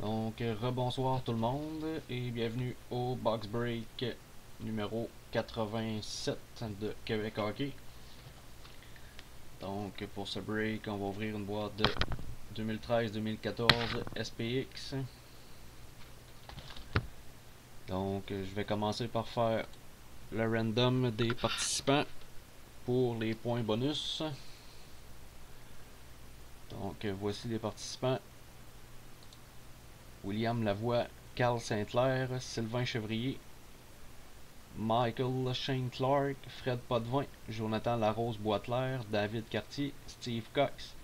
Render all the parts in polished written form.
Donc, rebonsoir tout le monde et bienvenue au Box Break numéro 87 de Québec Hockey. Donc, pour ce break, on va ouvrir une boîte de 2013-2014 SPX. Donc, je vais commencer par faire le random des participants pour les points bonus. Donc, voici les participants. William Lavoie, Carl Saint-Clair, Sylvain Chevrier, Michael Shane Clark, Fred Potvin, Jonathan Larose-Boisclair, David Cartier, Steve Cox,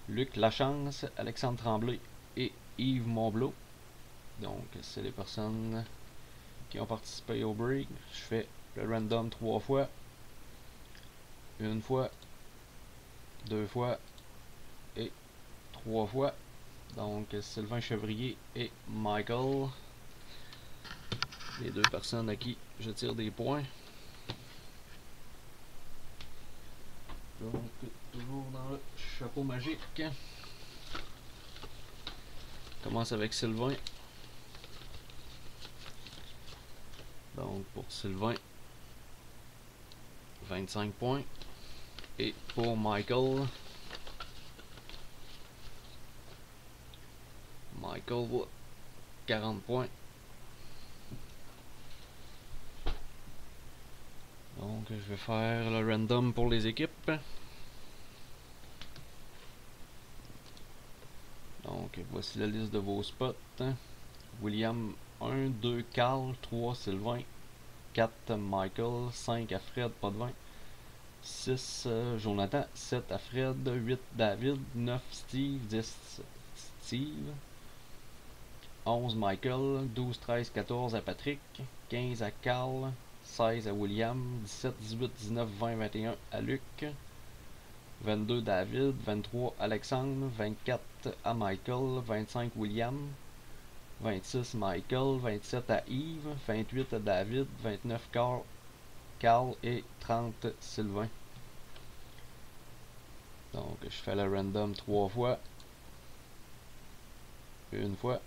Luc Lachance, Alexandre Tremblay et Yves Monblot. Donc, c'est les personnes qui ont participé au break. Je fais le random 3 fois, une fois, 2 fois et 3 fois. Donc, Sylvain Chevrier et Michael, les deux personnes à qui je tire des points. Donc, toujours dans le chapeau magique. On commence avec Sylvain. Donc, pour Sylvain, 25 points. Et pour Michael, 40 points. Donc, je vais faire le random pour les équipes. Donc, voici la liste de vos spots. William 1, 2 Carl, 3 Sylvain, 4 Michael, 5 à Fred Potvin, 6 Jonathan, 7 à Fred, 8 David, 9 Steve, 10 Steve, 11 Michael, 12, 13, 14 à Patrick, 15 à Carl, 16 à William, 17, 18, 19, 20, 21 à Luc, 22 David, 23 Alexandre, 24 à Michael, 25 William, 26 Michael, 27 à Yves, 28 à David, 29 Carl et 30 Sylvain. Donc je fais le random 3 fois, une fois,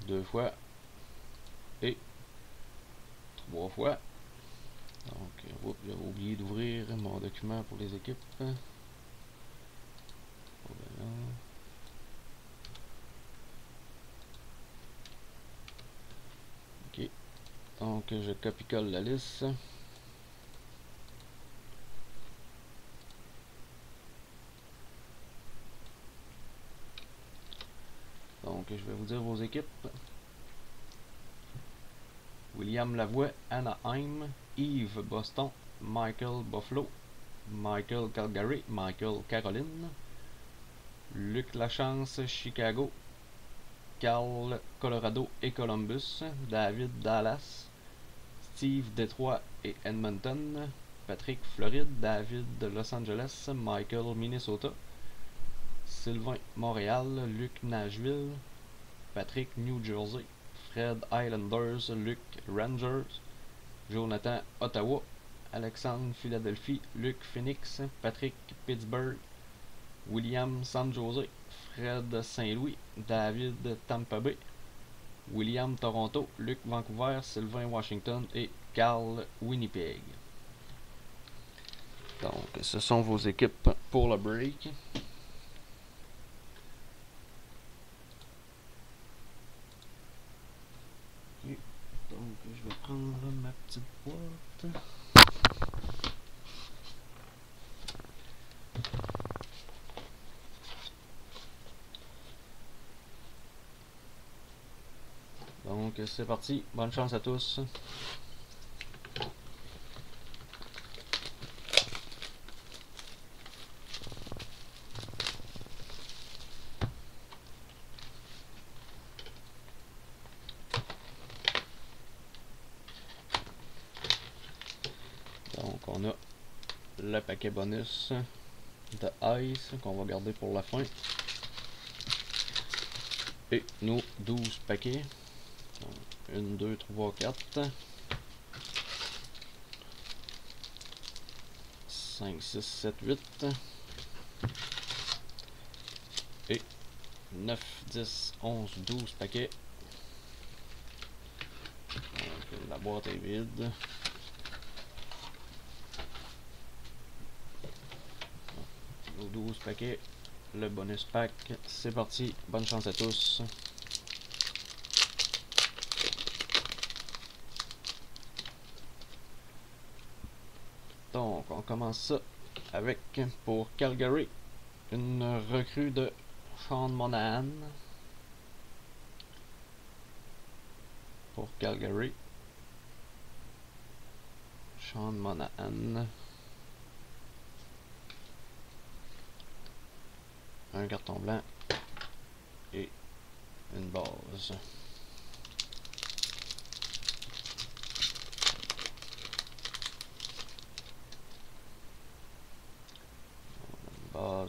2 fois et 3 fois. Donc j'ai oublié d'ouvrir mon document pour les équipes. Voilà. Ok, donc je copie-colle la liste. Donc je vais vous dire vos équipes. William Lavoie, Anaheim, Yves Boston, Michael Buffalo, Michael Calgary, Michael Caroline, Luc Lachance, Chicago, Carl Colorado et Columbus, David Dallas, Steve Détroit et Edmonton, Patrick Floride, David de Los Angeles, Michael Minnesota, Sylvain Montréal, Luc Nashville, Patrick New Jersey, Fred Islanders, Luc Rangers, Jonathan Ottawa, Alexandre Philadelphie, Luc Phoenix, Patrick Pittsburgh, William San Jose, Fred Saint-Louis, David Tampa Bay, William Toronto, Luc Vancouver, Sylvain Washington et Carl Winnipeg. Donc ce sont vos équipes pour le break. Okay. Donc je vais prendre ma petite boîte. Donc c'est parti, bonne chance à tous. Donc on a le paquet bonus de Ice qu'on va garder pour la fin. Et nos 12 paquets. 1, 2, 3, 4, 5, 6, 7, 8 et 9, 10, 11, 12 paquets. Donc, la boîte est vide. Nos 12 paquets. Le bonus pack. C'est parti. Bonne chance à tous. Donc, on commence ça avec, pour Calgary, une recrue de Sean Monahan. Pour Calgary, Sean Monahan. Un carton blanc et une base.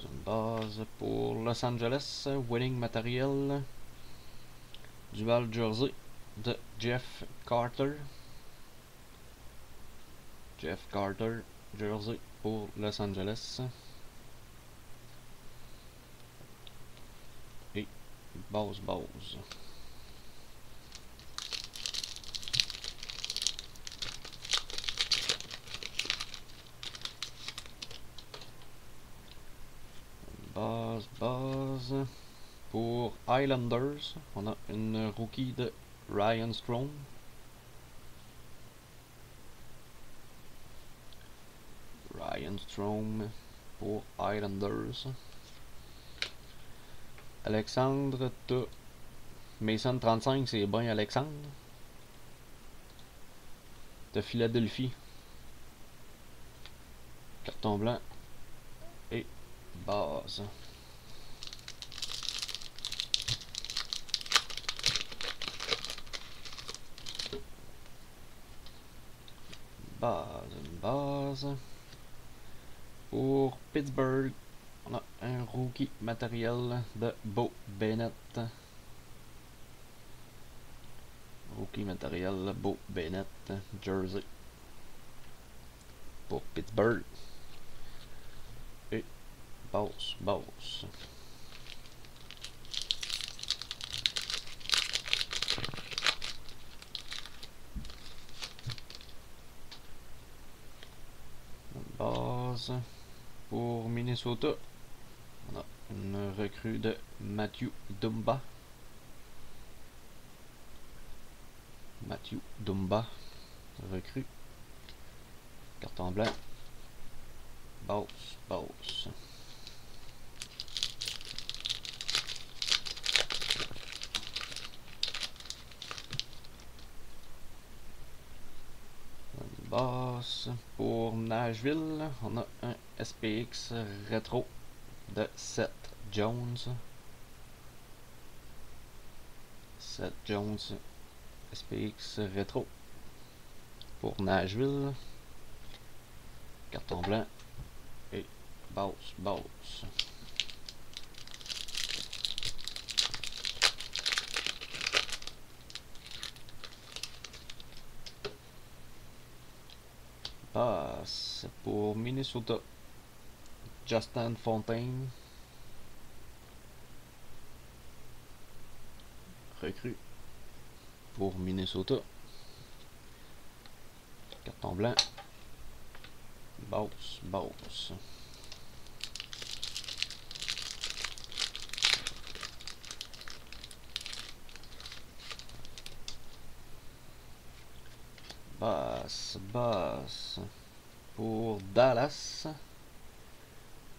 Une base pour Los Angeles, winning matériel, dual jersey de Jeff Carter. Jeff Carter, jersey pour Los Angeles. Et base. Base. Pour Islanders, on a une rookie de Ryan Strome. Ryan Strome pour Islanders. Alexandre, t'as Mason 35, c'est bien Alexandre. De Philadelphie. Carton blanc et base. Une base. Pour Pittsburgh, on a un rookie matériel de Beau Bennett. Rookie matériel Beau Bennett, jersey. Pour Pittsburgh. Et base. Base. Pour Minnesota, on a une recrue de Matthew Dumba. Recrue. Carton blanc. Base. Base. Pour Nashville, on a un SPX rétro de Seth Jones. SPX rétro pour Nashville. Carton blanc et base. Passe pour Minnesota, Justin Fontaine, recrue pour Minnesota, carton blanc, base. Basse. Pour Dallas,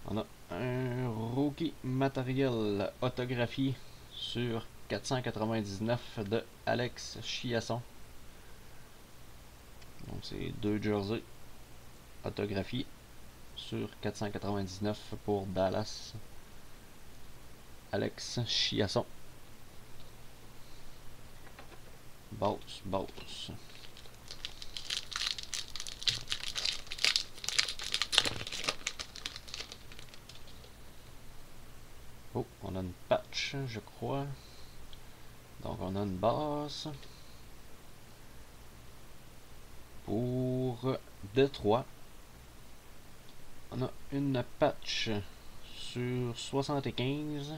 on a un rookie matériel autographié sur 499 de Alex Chiasson. Donc c'est 2 jerseys autographiés sur 499 pour Dallas. Alex Chiasson. Base. Oh, on a une patch, je crois. Donc on a une base. Pour Détroit, on a une patch sur 75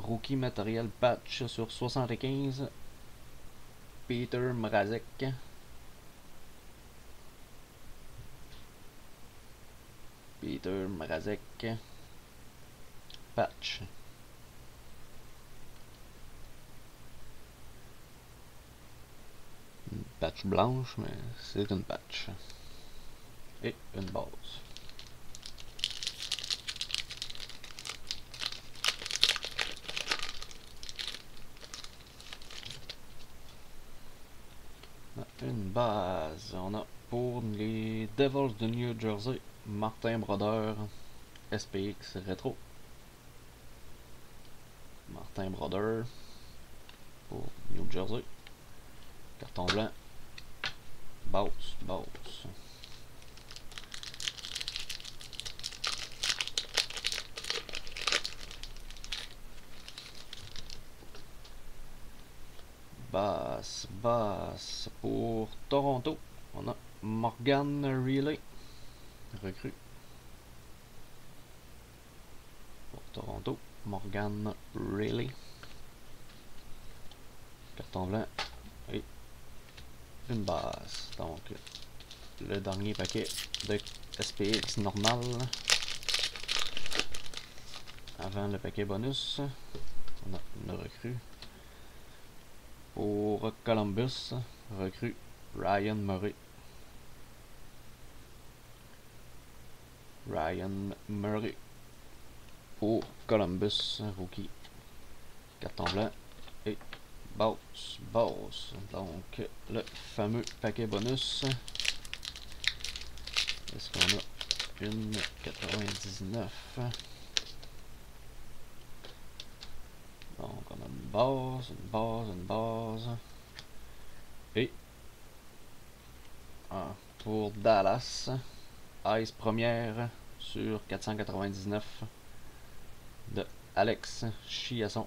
Rookie matériel patch sur 75. Peter Mrazek. Peter Mrazek. Patch. Une patch blanche, mais c'est une patch. Et une base. Une base. On a pour les Devils de New Jersey, Martin Brodeur, SPX rétro. Martin Brodeur pour New Jersey. Carton blanc. Base. Basse pour Toronto. On a Morgan Riley, recrue. Pour Toronto, Morgan Riley. Carton blanc et une base. Donc, le dernier paquet de SPX normal. Avant le paquet bonus, on a une recrue. Pour Columbus, recrue Ryan Murray. Pour Columbus, rookie. Carton blanc et base. Donc, le fameux paquet bonus. Est-ce qu'on a une 99? Donc, on a une base. Et pour Dallas, Ice première sur 499 de Alex Chiasson.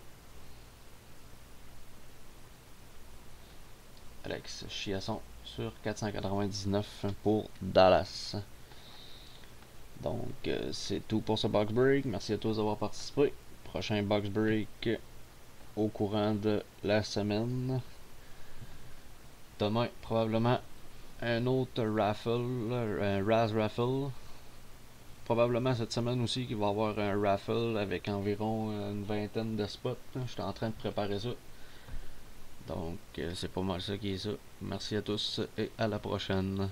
Sur 499 pour Dallas. Donc, c'est tout pour ce box break. Merci à tous d'avoir participé. Prochain box break au courant de la semaine. Demain, probablement un autre raffle, un Raz Raffle. Probablement cette semaine aussi qu'il va y avoir un raffle avec environ une vingtaine de spots. Je suis en train de préparer ça. Donc, c'est pas mal ça qui est ça. Merci à tous et à la prochaine.